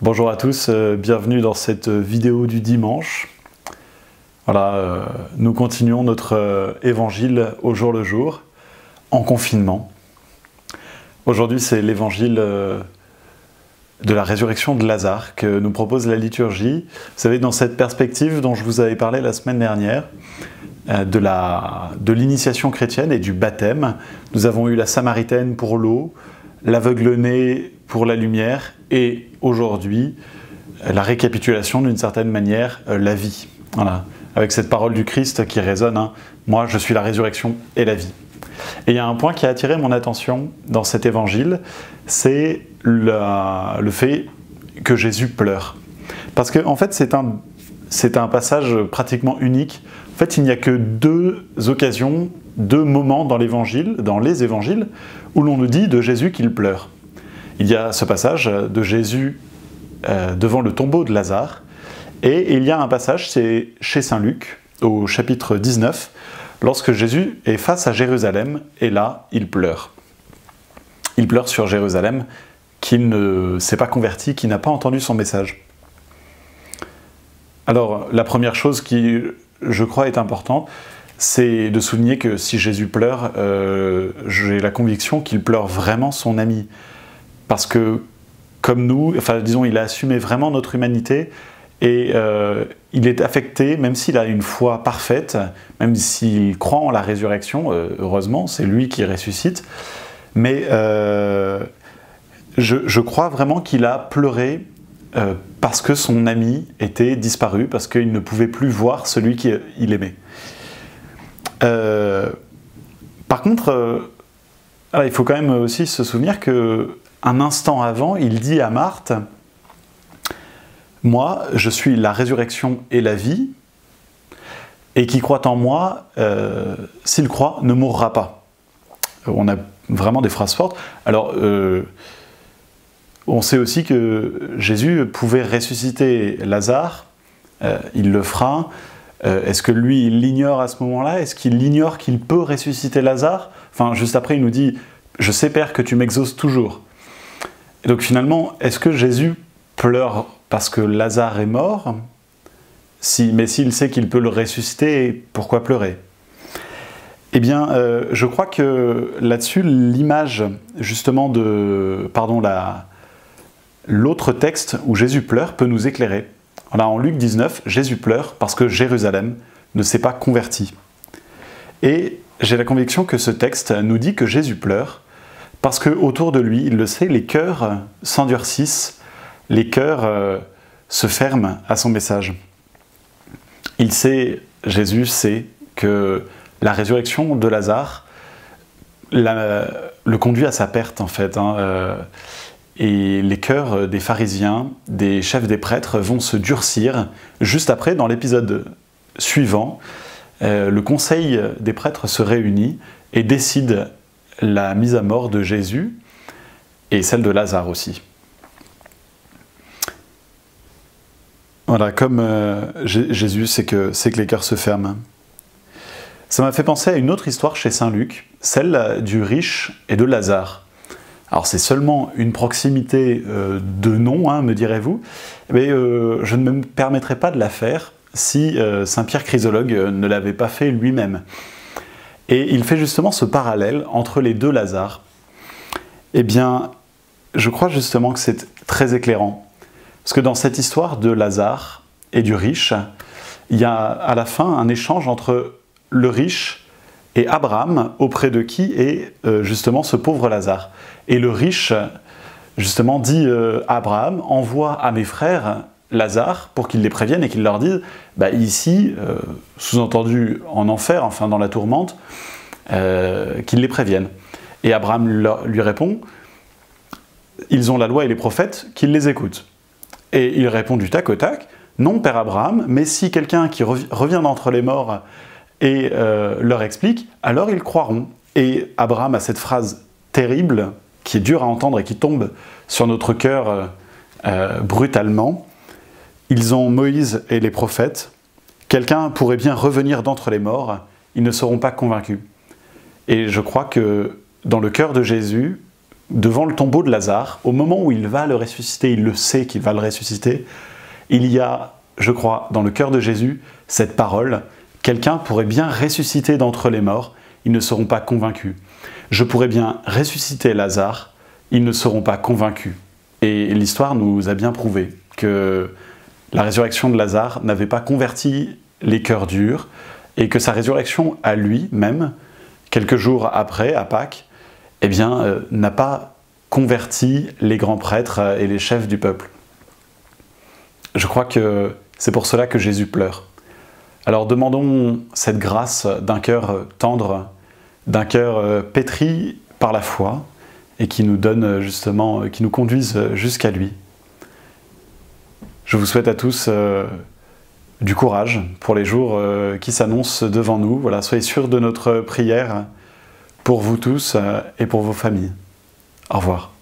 Bonjour à tous, bienvenue dans cette vidéo du dimanche. Voilà, nous continuons notre évangile au jour le jour, en confinement. Aujourd'hui, c'est l'évangile de la résurrection de Lazare que nous propose la liturgie. Vous savez, dans cette perspective dont je vous avais parlé la semaine dernière, de l'initiation chrétienne et du baptême, nous avons eu la Samaritaine pour l'eau, l'aveugle-né pour la lumière, et aujourd'hui, la récapitulation d'une certaine manière, la vie. Voilà, avec cette parole du Christ qui résonne, hein, moi je suis la résurrection et la vie. Et il y a un point qui a attiré mon attention dans cet évangile, c'est le fait que Jésus pleure. Parce qu'en fait, c'est un passage pratiquement unique. En fait, il n'y a que deux occasions, deux moments dans les évangiles, où l'on nous dit de Jésus qu'il pleure. Il y a ce passage de Jésus devant le tombeau de Lazare, et il y a un passage, c'est chez Saint Luc, au chapitre 19, lorsque Jésus est face à Jérusalem, et là, il pleure. Il pleure sur Jérusalem, qui ne s'est pas converti, qui n'a pas entendu son message. Alors, la première chose qui, je crois, est importante, c'est de souligner que si Jésus pleure, j'ai la conviction qu'il pleure vraiment son ami. Parce que, comme nous, enfin disons, il a assumé vraiment notre humanité et il est affecté, même s'il a une foi parfaite, même s'il croit en la résurrection, heureusement, c'est lui qui ressuscite, mais je crois vraiment qu'il a pleuré parce que son ami était disparu, parce qu'il ne pouvait plus voir celui qu'il aimait. Par contre, il faut quand même aussi se souvenir qu'un instant avant, il dit à Marthe « Moi, je suis la résurrection et la vie, et qui croit en moi, s'il croit, ne mourra pas. » On a vraiment des phrases fortes. Alors, on sait aussi que Jésus pouvait ressusciter Lazare, il le fera. Est-ce que lui, il l'ignore à ce moment-là? Est-ce qu'il ignore qu'il peut ressusciter Lazare? Enfin, juste après, il nous dit « Je sais, Père, que tu m'exauces toujours ». Et donc finalement, est-ce que Jésus pleure parce que Lazare est mort? Mais s'il sait qu'il peut le ressusciter, pourquoi pleurer? Eh bien, je crois que là-dessus, l'image justement de... l'autre texte où Jésus pleure peut nous éclairer. Voilà, en Luc 19, Jésus pleure parce que Jérusalem ne s'est pas convertie. Et j'ai la conviction que ce texte nous dit que Jésus pleure parce qu'autour de lui, il le sait, les cœurs s'endurcissent, les cœurs se ferment à son message. Jésus sait que la résurrection de Lazare le conduit à sa perte en fait. Et les cœurs des pharisiens, des chefs des prêtres vont se durcir. Juste après, dans l'épisode suivant, le conseil des prêtres se réunit et décide la mise à mort de Jésus et celle de Lazare aussi. Voilà, comme Jésus sait que les cœurs se ferment. Ça m'a fait penser à une autre histoire chez Saint Luc, celle du riche et de Lazare. Alors c'est seulement une proximité de nom, me direz-vous, mais je ne me permettrai pas de la faire si Saint Pierre Chrysologue ne l'avait pas fait lui-même. Et il fait justement ce parallèle entre les deux Lazare. Eh bien, je crois justement que c'est très éclairant. Parce que dans cette histoire de Lazare et du riche, il y a à la fin un échange entre le riche et Abraham, auprès de qui est justement ce pauvre Lazare. Et le riche, justement, dit à Abraham, envoie à mes frères Lazare pour qu'ils les préviennent et qu'ils leur disent, ici, sous-entendu en enfer, enfin dans la tourmente, qu'ils les préviennent. Et Abraham lui répond, ils ont la loi et les prophètes, qu'ils les écoutent. Et il répond du tac au tac, non, Père Abraham, mais si quelqu'un qui revient d'entre les morts et leur explique, alors ils croiront. Et Abraham a cette phrase terrible, qui est dure à entendre et qui tombe sur notre cœur brutalement. Ils ont Moïse et les prophètes. Quelqu'un pourrait bien revenir d'entre les morts, ils ne seront pas convaincus. Et je crois que dans le cœur de Jésus, devant le tombeau de Lazare, au moment où il va le ressusciter, il le sait qu'il va le ressusciter, il y a, je crois, dans le cœur de Jésus, cette parole, quelqu'un pourrait bien ressusciter d'entre les morts, ils ne seront pas convaincus. Je pourrais bien ressusciter Lazare, ils ne seront pas convaincus. Et l'histoire nous a bien prouvé que la résurrection de Lazare n'avait pas converti les cœurs durs, et que sa résurrection à lui-même, quelques jours après, à Pâques, eh bien, n'a pas converti les grands prêtres et les chefs du peuple. Je crois que c'est pour cela que Jésus pleure. Alors demandons cette grâce d'un cœur tendre, d'un cœur pétri par la foi, et qui nous donne justement, qui nous conduise jusqu'à lui. Je vous souhaite à tous du courage pour les jours qui s'annoncent devant nous. Voilà, soyez sûrs de notre prière pour vous tous et pour vos familles. Au revoir.